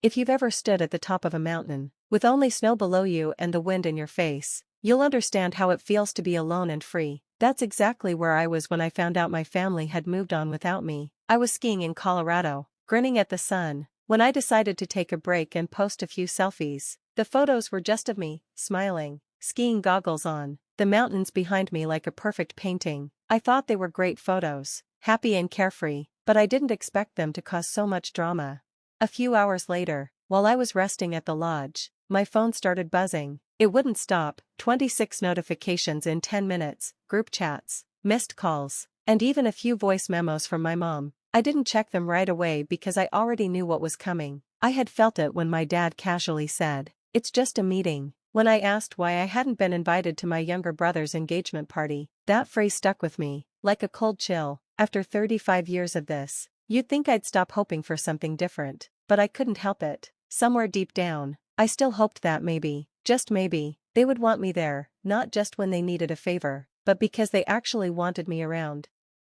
If you've ever stood at the top of a mountain, with only snow below you and the wind in your face, you'll understand how it feels to be alone and free. That's exactly where I was when I found out my family had moved on without me. I was skiing in Colorado, grinning at the sun, when I decided to take a break and post a few selfies. The photos were just of me, smiling, skiing goggles on, the mountains behind me like a perfect painting. I thought they were great photos, happy and carefree, but I didn't expect them to cause so much drama. A few hours later, while I was resting at the lodge, my phone started buzzing. It wouldn't stop. 26 notifications in 10 minutes, group chats, missed calls, and even a few voice memos from my mom. I didn't check them right away because I already knew what was coming. I had felt it when my dad casually said, "It's just a meeting." When I asked why I hadn't been invited to my younger brother's engagement party, that phrase stuck with me, like a cold chill. After 35 years of this, you'd think I'd stop hoping for something different, but I couldn't help it. Somewhere deep down, I still hoped that maybe, just maybe, they would want me there, not just when they needed a favor, but because they actually wanted me around.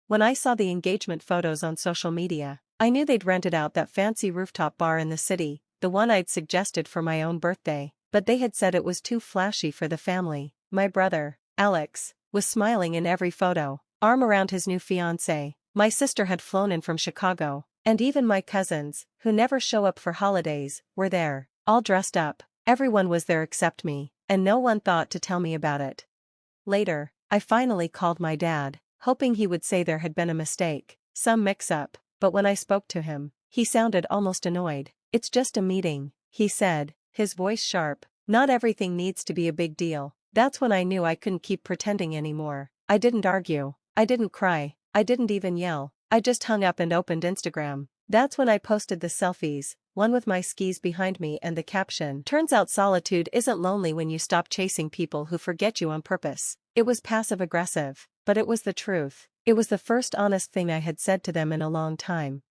When I saw the engagement photos on social media, I knew they'd rented out that fancy rooftop bar in the city, the one I'd suggested for my own birthday, but they had said it was too flashy for the family. My brother, Alex, was smiling in every photo, arm around his new fiancée. My sister had flown in from Chicago, and even my cousins, who never show up for holidays, were there, all dressed up. Everyone was there except me, and no one thought to tell me about it. Later, I finally called my dad, hoping he would say there had been a mistake, some mix-up, but when I spoke to him, he sounded almost annoyed. "It's just a meeting," he said, his voice sharp. "Not everything needs to be a big deal." That's when I knew I couldn't keep pretending anymore. I didn't argue, I didn't cry, I didn't even yell. I just hung up and opened Instagram. That's when I posted the selfies, one with my skis behind me and the caption, "Turns out solitude isn't lonely when you stop chasing people who forget you on purpose." It was passive-aggressive, but it was the truth. It was the first honest thing I had said to them in a long time.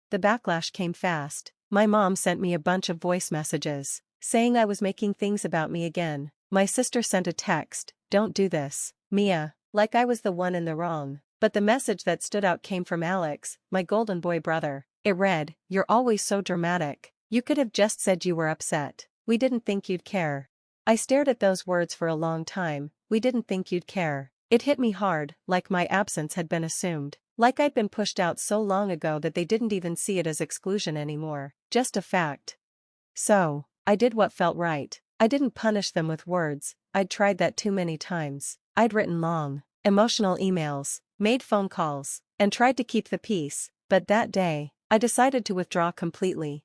The backlash came fast. My mom sent me a bunch of voice messages, saying I was making things about me again. My sister sent a text, "Don't do this, Mia," like I was the one in the wrong. But the message that stood out came from Alex, my golden boy brother. It read, "You're always so dramatic. You could have just said you were upset. We didn't think you'd care." I stared at those words for a long time. "We didn't think you'd care." It hit me hard, like my absence had been assumed. Like I'd been pushed out so long ago that they didn't even see it as exclusion anymore, just a fact. So, I did what felt right. I didn't punish them with words. I'd tried that too many times. I'd written long, emotional emails, made phone calls, and tried to keep the peace, but that day, I decided to withdraw completely.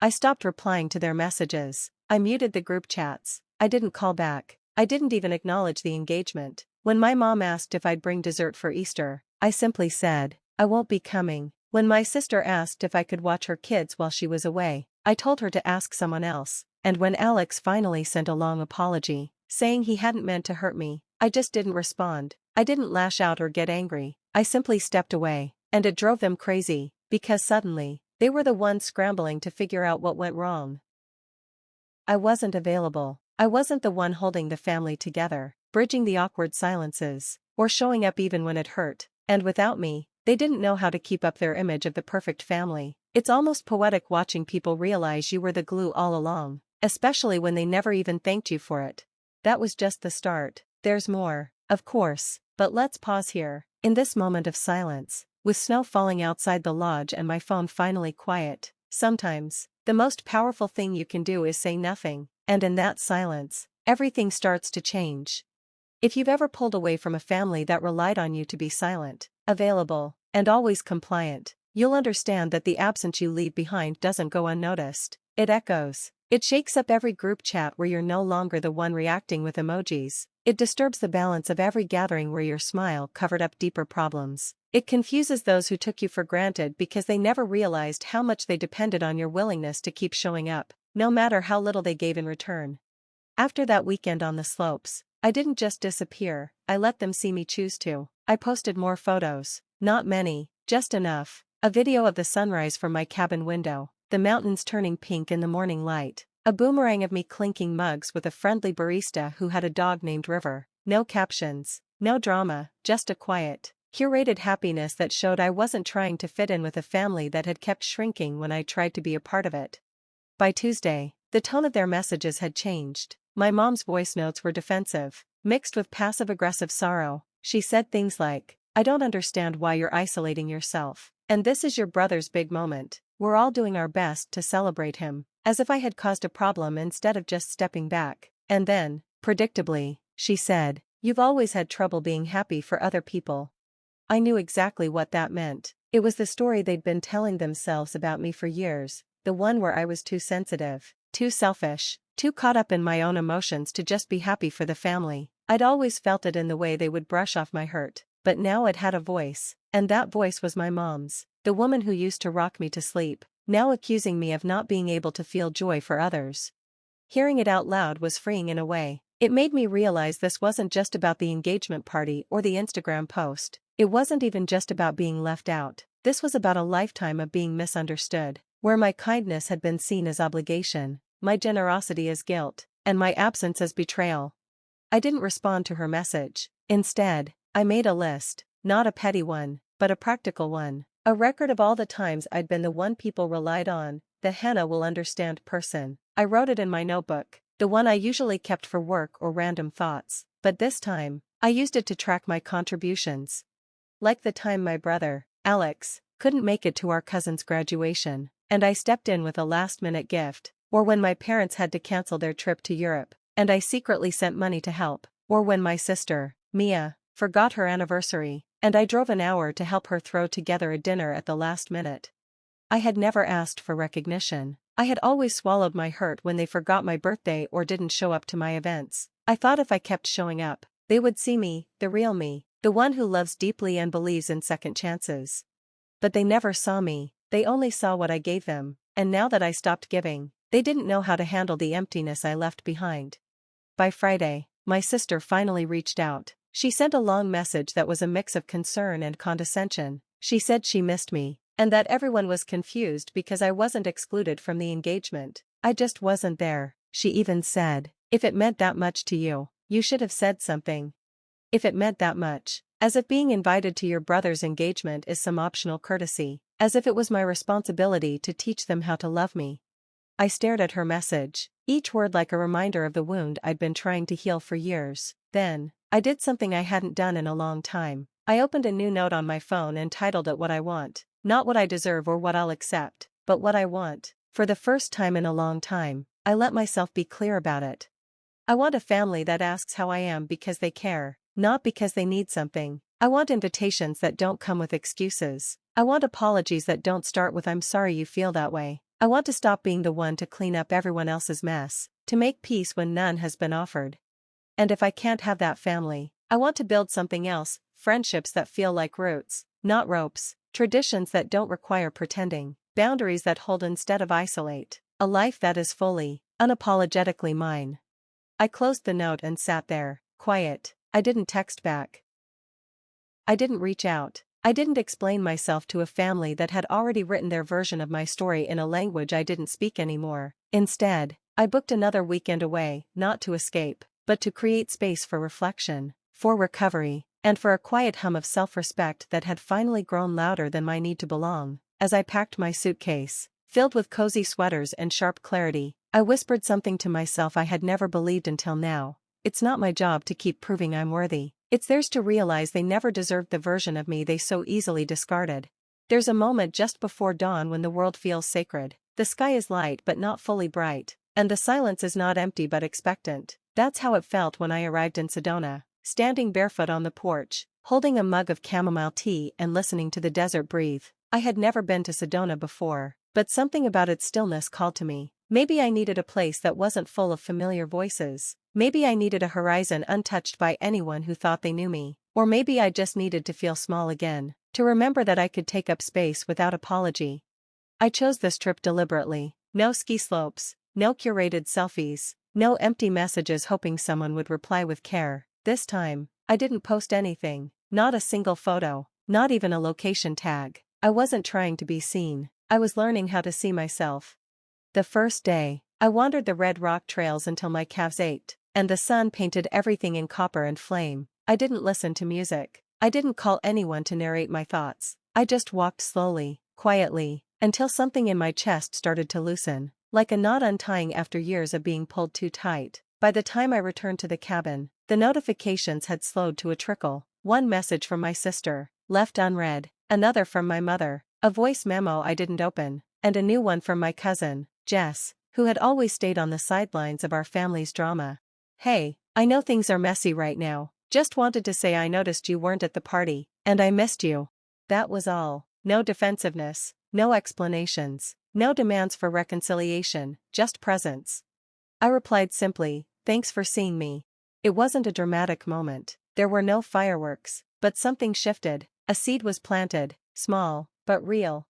I stopped replying to their messages. I muted the group chats. I didn't call back. I didn't even acknowledge the engagement. When my mom asked if I'd bring dessert for Easter, I simply said, "I won't be coming." When my sister asked if I could watch her kids while she was away, I told her to ask someone else. And when Alex finally sent a long apology, saying he hadn't meant to hurt me, I just didn't respond. I didn't lash out or get angry. I simply stepped away, and it drove them crazy, because suddenly, they were the ones scrambling to figure out what went wrong. I wasn't available. I wasn't the one holding the family together, bridging the awkward silences, or showing up even when it hurt. And without me, they didn't know how to keep up their image of the perfect family. It's almost poetic watching people realize you were the glue all along, especially when they never even thanked you for it. That was just the start. There's more, of course, but let's pause here. In this moment of silence, with snow falling outside the lodge and my phone finally quiet, sometimes, the most powerful thing you can do is say nothing, and in that silence, everything starts to change. If you've ever pulled away from a family that relied on you to be silent, available, and always compliant, you'll understand that the absence you leave behind doesn't go unnoticed. It echoes. It shakes up every group chat where you're no longer the one reacting with emojis. It disturbs the balance of every gathering where your smile covered up deeper problems. It confuses those who took you for granted because they never realized how much they depended on your willingness to keep showing up, no matter how little they gave in return. After that weekend on the slopes, I didn't just disappear, I let them see me choose to. I posted more photos, not many, just enough. A video of the sunrise from my cabin window, the mountains turning pink in the morning light, a boomerang of me clinking mugs with a friendly barista who had a dog named River. No captions, no drama, just a quiet, curated happiness that showed I wasn't trying to fit in with a family that had kept shrinking when I tried to be a part of it. By Tuesday, the tone of their messages had changed. My mom's voice notes were defensive, mixed with passive-aggressive sorrow. She said things like, "I don't understand why you're isolating yourself. And this is your brother's big moment. We're all doing our best to celebrate him." As if I had caused a problem instead of just stepping back. And then, predictably, she said, "You've always had trouble being happy for other people." I knew exactly what that meant. It was the story they'd been telling themselves about me for years, the one where I was too sensitive, too selfish, too caught up in my own emotions to just be happy for the family. I'd always felt it in the way they would brush off my hurt, but now it had a voice, and that voice was my mom's, the woman who used to rock me to sleep, now accusing me of not being able to feel joy for others. Hearing it out loud was freeing in a way. It made me realize this wasn't just about the engagement party or the Instagram post. It wasn't even just about being left out. This was about a lifetime of being misunderstood, where my kindness had been seen as obligation, my generosity as guilt, and my absence as betrayal. I didn't respond to her message. Instead, I made a list, not a petty one, but a practical one. A record of all the times I'd been the one people relied on, the Hannah will understand person. I wrote it in my notebook, the one I usually kept for work or random thoughts, but this time, I used it to track my contributions. Like the time my brother, Alex, couldn't make it to our cousin's graduation, and I stepped in with a last-minute gift, or when my parents had to cancel their trip to Europe, and I secretly sent money to help, or when my sister, Mia, forgot her anniversary, and I drove an hour to help her throw together a dinner at the last minute. I had never asked for recognition. I had always swallowed my hurt when they forgot my birthday or didn't show up to my events. I thought if I kept showing up, they would see me, the real me, the one who loves deeply and believes in second chances. But they never saw me, they only saw what I gave them, and now that I stopped giving, they didn't know how to handle the emptiness I left behind. By Friday, my sister finally reached out. She sent a long message that was a mix of concern and condescension. She said she missed me, and that everyone was confused because I wasn't excluded from the engagement. I just wasn't there. She even said, "If it meant that much to you, you should have said something." If it meant that much, as if being invited to your brother's engagement is some optional courtesy, as if it was my responsibility to teach them how to love me. I stared at her message, each word like a reminder of the wound I'd been trying to heal for years. Then, I did something I hadn't done in a long time. I opened a new note on my phone and titled it "What I Want." Not what I deserve or what I'll accept, but what I want. For the first time in a long time, I let myself be clear about it. I want a family that asks how I am because they care, not because they need something. I want invitations that don't come with excuses. I want apologies that don't start with "I'm sorry you feel that way." I want to stop being the one to clean up everyone else's mess, to make peace when none has been offered. And if I can't have that family, I want to build something else, friendships that feel like roots, not ropes, traditions that don't require pretending, boundaries that hold instead of isolate, a life that is fully, unapologetically mine. I closed the note and sat there, quiet. I didn't text back. I didn't reach out. I didn't explain myself to a family that had already written their version of my story in a language I didn't speak anymore. Instead, I booked another weekend away, not to escape, but to create space for reflection, for recovery, and for a quiet hum of self-respect that had finally grown louder than my need to belong. As I packed my suitcase, filled with cozy sweaters and sharp clarity, I whispered something to myself I had never believed until now. It's not my job to keep proving I'm worthy. It's theirs to realize they never deserved the version of me they so easily discarded. There's a moment just before dawn when the world feels sacred. The sky is light but not fully bright, and the silence is not empty but expectant. That's how it felt when I arrived in Sedona, standing barefoot on the porch, holding a mug of chamomile tea and listening to the desert breathe. I had never been to Sedona before, but something about its stillness called to me. Maybe I needed a place that wasn't full of familiar voices. Maybe I needed a horizon untouched by anyone who thought they knew me. Or maybe I just needed to feel small again, to remember that I could take up space without apology. I chose this trip deliberately. No ski slopes, no curated selfies, no empty messages hoping someone would reply with care. This time, I didn't post anything, not a single photo, not even a location tag. I wasn't trying to be seen. I was learning how to see myself. The first day, I wandered the red rock trails until my calves ached, and the sun painted everything in copper and flame. I didn't listen to music. I didn't call anyone to narrate my thoughts. I just walked slowly, quietly, until something in my chest started to loosen. like a knot untying after years of being pulled too tight. By the time I returned to the cabin, the notifications had slowed to a trickle. One message from my sister, left unread, another from my mother, a voice memo I didn't open, and a new one from my cousin, Jess, who had always stayed on the sidelines of our family's drama. "Hey, I know things are messy right now. Just wanted to say I noticed you weren't at the party, and I missed you." That was all. No defensiveness, no explanations, no demands for reconciliation, just presence. I replied simply, "Thanks for seeing me." It wasn't a dramatic moment, there were no fireworks, but something shifted, a seed was planted, small, but real.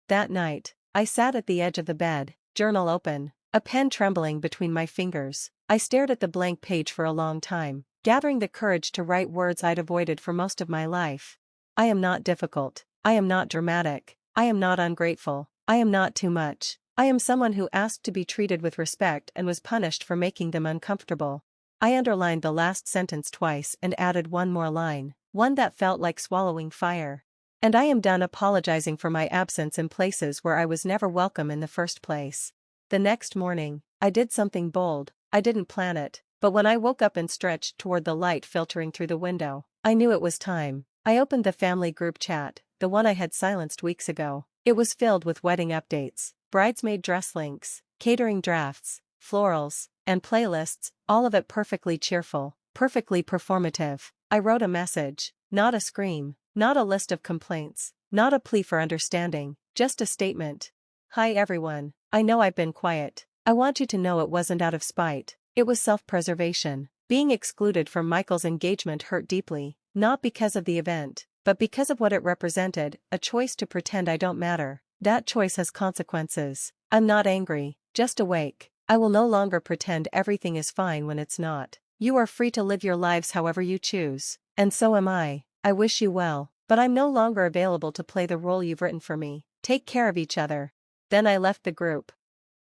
That night, I sat at the edge of the bed, journal open, a pen trembling between my fingers. I stared at the blank page for a long time, gathering the courage to write words I'd avoided for most of my life. I am not difficult, I am not dramatic, I am not ungrateful, I am not too much. I am someone who asked to be treated with respect and was punished for making them uncomfortable. I underlined the last sentence twice and added one more line, one that felt like swallowing fire. "And I am done apologizing for my absence in places where I was never welcome in the first place." The next morning, I did something bold. I didn't plan it, but when I woke up and stretched toward the light filtering through the window, I knew it was time. I opened the family group chat, the one I had silenced weeks ago. It was filled with wedding updates, bridesmaid dress links, catering drafts, florals, and playlists, all of it perfectly cheerful, perfectly performative. I wrote a message, not a scream, not a list of complaints, not a plea for understanding, just a statement. "Hi everyone, I know I've been quiet. I want you to know it wasn't out of spite, it was self-preservation." Being excluded from Michael's engagement hurt deeply, not because of the event, but because of what it represented, a choice to pretend I don't matter. That choice has consequences. I'm not angry, just awake. I will no longer pretend everything is fine when it's not. You are free to live your lives however you choose, and so am I. I wish you well, but I'm no longer available to play the role you've written for me. Take care of each other. Then I left the group.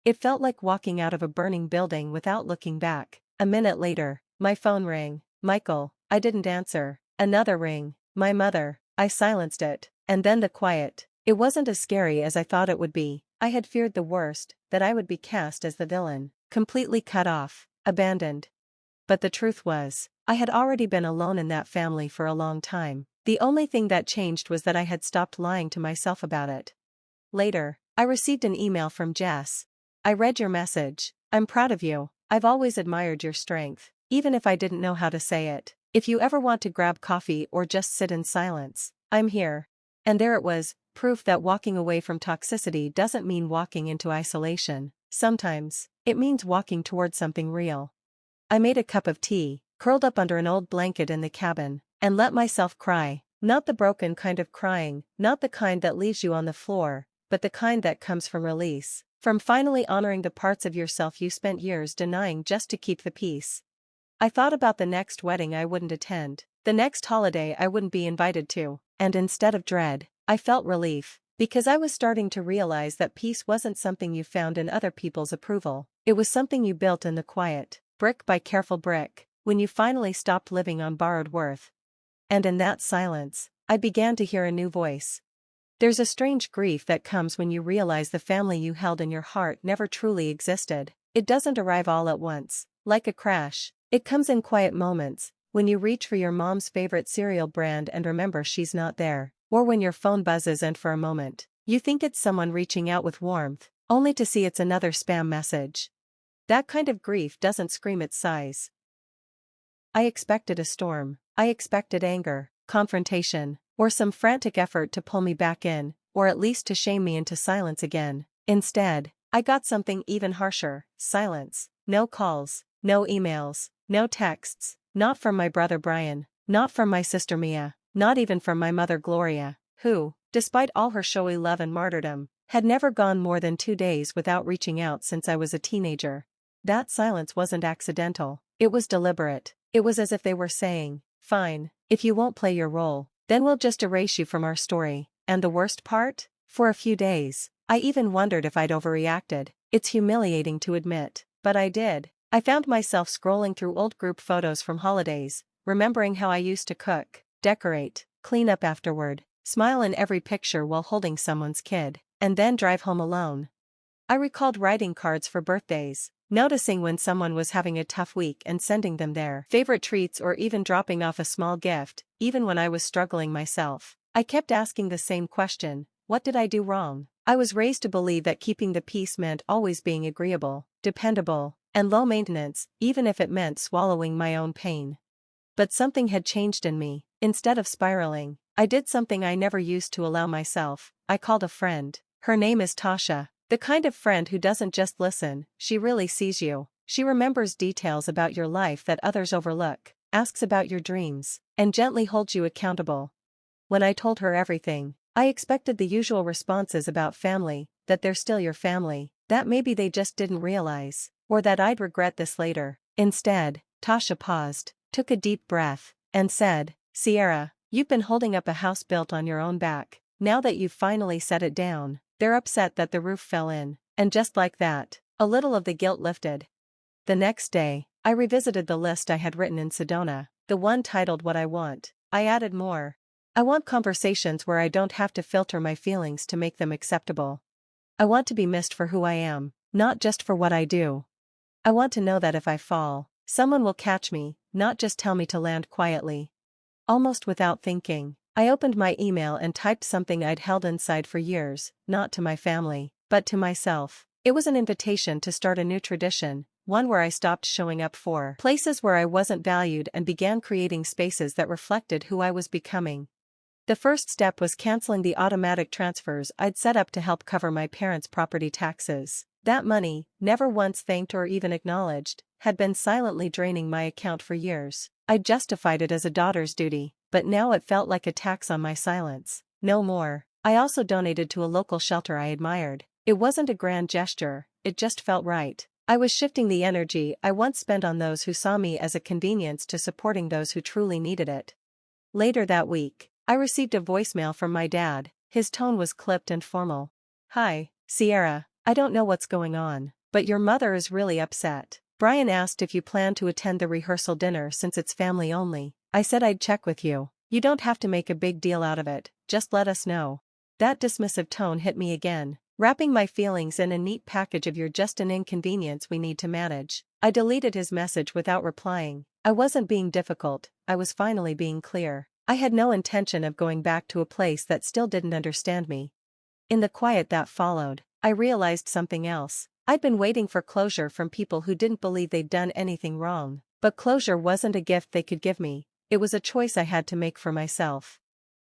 It felt like walking out of a burning building without looking back. A minute later, my phone rang. "Michael." I didn't answer. Another ring. My mother. I silenced it. And then the quiet. It wasn't as scary as I thought it would be. I had feared the worst, that I would be cast as the villain, completely cut off, abandoned. But the truth was, I had already been alone in that family for a long time. The only thing that changed was that I had stopped lying to myself about it. Later, I received an email from Jess. "I read your message. I'm proud of you. I've always admired your strength, even if I didn't know how to say it. If you ever want to grab coffee or just sit in silence, I'm here." And there it was, proof that walking away from toxicity doesn't mean walking into isolation. Sometimes, it means walking toward something real. I made a cup of tea, curled up under an old blanket in the cabin, and let myself cry. Not the broken kind of crying, not the kind that leaves you on the floor, but the kind that comes from release, from finally honoring the parts of yourself you spent years denying just to keep the peace. I thought about the next wedding I wouldn't attend, the next holiday I wouldn't be invited to, and instead of dread, I felt relief, because I was starting to realize that peace wasn't something you found in other people's approval, it was something you built in the quiet, brick by careful brick, when you finally stopped living on borrowed worth. And in that silence, I began to hear a new voice. There's a strange grief that comes when you realize the family you held in your heart never truly existed. It doesn't arrive all at once, like a crash. It comes in quiet moments, when you reach for your mom's favorite cereal brand and remember she's not there, or when your phone buzzes and for a moment, you think it's someone reaching out with warmth, only to see it's another spam message. That kind of grief doesn't scream its size. I expected a storm. I expected anger, confrontation, or some frantic effort to pull me back in, or at least to shame me into silence again. Instead, I got something even harsher: silence. No calls, no emails, no texts, not from my brother Brian, not from my sister Mia, not even from my mother Gloria, who, despite all her showy love and martyrdom, had never gone more than 2 days without reaching out since I was a teenager. That silence wasn't accidental, it was deliberate. It was as if they were saying, "Fine, if you won't play your role, then we'll just erase you from our story." And the worst part? For a few days, I even wondered if I'd overreacted. It's humiliating to admit, but I did. I found myself scrolling through old group photos from holidays, remembering how I used to cook, decorate, clean up afterward, smile in every picture while holding someone's kid, and then drive home alone. I recalled writing cards for birthdays, noticing when someone was having a tough week and sending them their favorite treats or even dropping off a small gift, even when I was struggling myself. I kept asking the same question: what did I do wrong? I was raised to believe that keeping the peace meant always being agreeable, dependable, and low maintenance, even if it meant swallowing my own pain. But something had changed in me. Instead of spiraling, I did something I never used to allow myself. I called a friend. Her name is Tasha. The kind of friend who doesn't just listen, she really sees you. She remembers details about your life that others overlook, asks about your dreams, and gently holds you accountable. When I told her everything, I expected the usual responses about family, that they're still your family, that maybe they just didn't realize, or that I'd regret this later. Instead, Tasha paused, took a deep breath, and said, "Sierra, you've been holding up a house built on your own back. Now that you've finally set it down, they're upset that the roof fell in." And just like that, a little of the guilt lifted. The next day, I revisited the list I had written in Sedona, the one titled What I Want. I added more. I want conversations where I don't have to filter my feelings to make them acceptable. I want to be missed for who I am, not just for what I do. I want to know that if I fall, someone will catch me, not just tell me to land quietly. Almost without thinking, I opened my email and typed something I'd held inside for years, not to my family, but to myself. It was an invitation to start a new tradition, one where I stopped showing up for places where I wasn't valued and began creating spaces that reflected who I was becoming. The first step was canceling the automatic transfers I'd set up to help cover my parents' property taxes. That money, never once thanked or even acknowledged, had been silently draining my account for years. I'd justified it as a daughter's duty, but now it felt like a tax on my silence. No more. I also donated to a local shelter I admired. It wasn't a grand gesture, it just felt right. I was shifting the energy I once spent on those who saw me as a convenience to supporting those who truly needed it. Later that week, I received a voicemail from my dad. His tone was clipped and formal. "Hi, Sierra, I don't know what's going on, but your mother is really upset. Brian asked if you plan to attend the rehearsal dinner since it's family only. I said I'd check with you. You don't have to make a big deal out of it, just let us know." That dismissive tone hit me again, wrapping my feelings in a neat package of "you're just an inconvenience we need to manage." I deleted his message without replying. I wasn't being difficult, I was finally being clear. I had no intention of going back to a place that still didn't understand me. In the quiet that followed, I realized something else. I'd been waiting for closure from people who didn't believe they'd done anything wrong. But closure wasn't a gift they could give me, it was a choice I had to make for myself.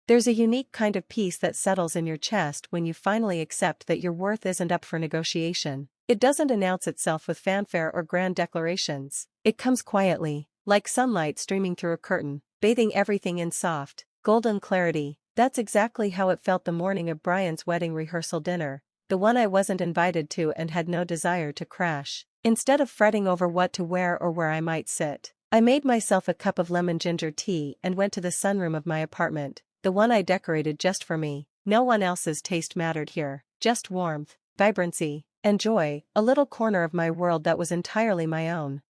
There's a unique kind of peace that settles in your chest when you finally accept that your worth isn't up for negotiation. It doesn't announce itself with fanfare or grand declarations. It comes quietly, like sunlight streaming through a curtain, bathing everything in soft, golden clarity. That's exactly how it felt the morning of Brian's wedding rehearsal dinner, the one I wasn't invited to and had no desire to crash. Instead of fretting over what to wear or where I might sit, I made myself a cup of lemon ginger tea and went to the sunroom of my apartment, the one I decorated just for me. No one else's taste mattered here, just warmth, vibrancy, and joy, a little corner of my world that was entirely my own.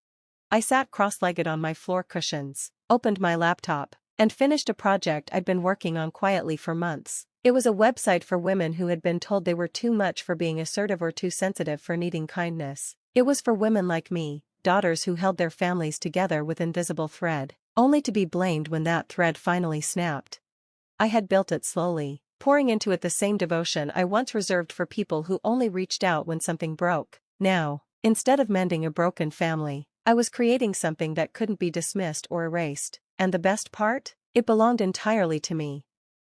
I sat cross-legged on my floor cushions, opened my laptop, and finished a project I'd been working on quietly for months. It was a website for women who had been told they were too much for being assertive or too sensitive for needing kindness. It was for women like me, daughters who held their families together with invisible thread, only to be blamed when that thread finally snapped. I had built it slowly, pouring into it the same devotion I once reserved for people who only reached out when something broke. Now, instead of mending a broken family, I was creating something that couldn't be dismissed or erased. And the best part? It belonged entirely to me.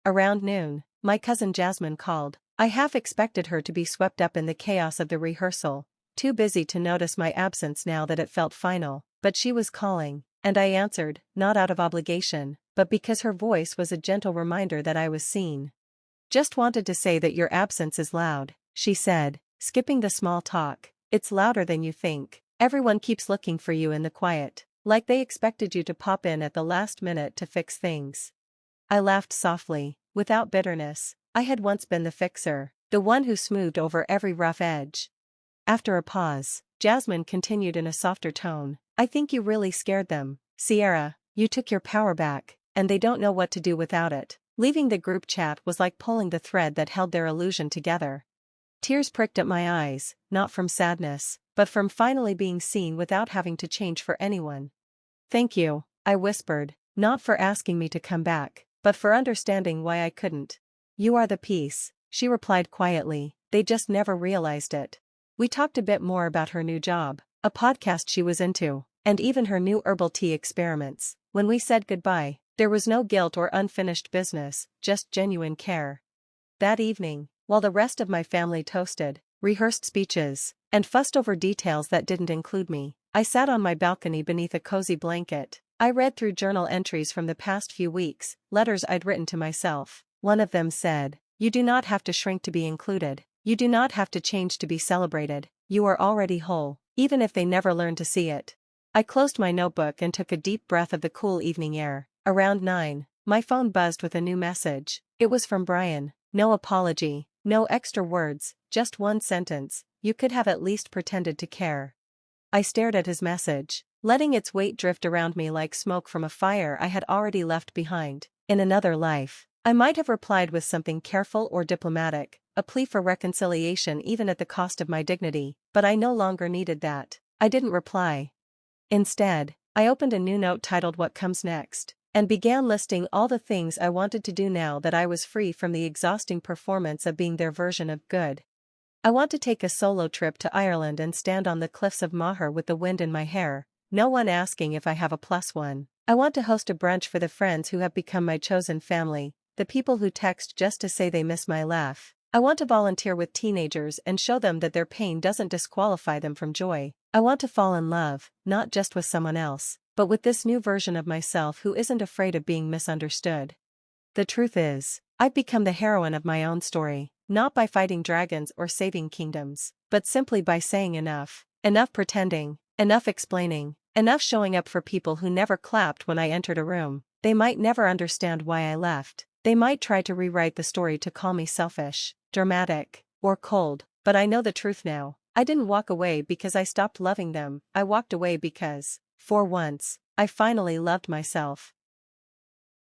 Around noon, my cousin Jasmine called. I half expected her to be swept up in the chaos of the rehearsal, too busy to notice my absence now that it felt final, but she was calling, and I answered, not out of obligation, but because her voice was a gentle reminder that I was seen. "Just wanted to say that your absence is loud," she said, skipping the small talk. "It's louder than you think. Everyone keeps looking for you in the quiet, like they expected you to pop in at the last minute to fix things." I laughed softly, without bitterness. I had once been the fixer, the one who smoothed over every rough edge. After a pause, Jasmine continued in a softer tone, "I think you really scared them, Sierra. You took your power back, and they don't know what to do without it." Leaving the group chat was like pulling the thread that held their illusion together. Tears pricked at my eyes, not from sadness, but from finally being seen without having to change for anyone. "Thank you," I whispered, "not for asking me to come back, but for understanding why I couldn't." "You are the peace," she replied quietly, "they just never realized it." We talked a bit more about her new job, a podcast she was into, and even her new herbal tea experiments. When we said goodbye, there was no guilt or unfinished business, just genuine care. That evening, while the rest of my family toasted, rehearsed speeches, and fussed over details that didn't include me, I sat on my balcony beneath a cozy blanket. I read through journal entries from the past few weeks, letters I'd written to myself. One of them said, "You do not have to shrink to be included. You do not have to change to be celebrated. You are already whole, even if they never learn to see it." I closed my notebook and took a deep breath of the cool evening air. Around 9, my phone buzzed with a new message. It was from Brian. No apology, no extra words, just one sentence: "You could have at least pretended to care." I stared at his message, letting its weight drift around me like smoke from a fire I had already left behind. In another life, I might have replied with something careful or diplomatic, a plea for reconciliation even at the cost of my dignity, but I no longer needed that. I didn't reply. Instead, I opened a new note titled "What Comes Next?" and began listing all the things I wanted to do now that I was free from the exhausting performance of being their version of good. I want to take a solo trip to Ireland and stand on the cliffs of Moher with the wind in my hair, no one asking if I have a +1. I want to host a brunch for the friends who have become my chosen family, the people who text just to say they miss my laugh. I want to volunteer with teenagers and show them that their pain doesn't disqualify them from joy. I want to fall in love, not just with someone else, but with this new version of myself who isn't afraid of being misunderstood. The truth is, I've become the heroine of my own story, not by fighting dragons or saving kingdoms, but simply by saying enough. Enough pretending, enough explaining, enough showing up for people who never clapped when I entered a room. They might never understand why I left. They might try to rewrite the story to call me selfish, dramatic, or cold, but I know the truth now. I didn't walk away because I stopped loving them. I walked away because, for once, I finally loved myself.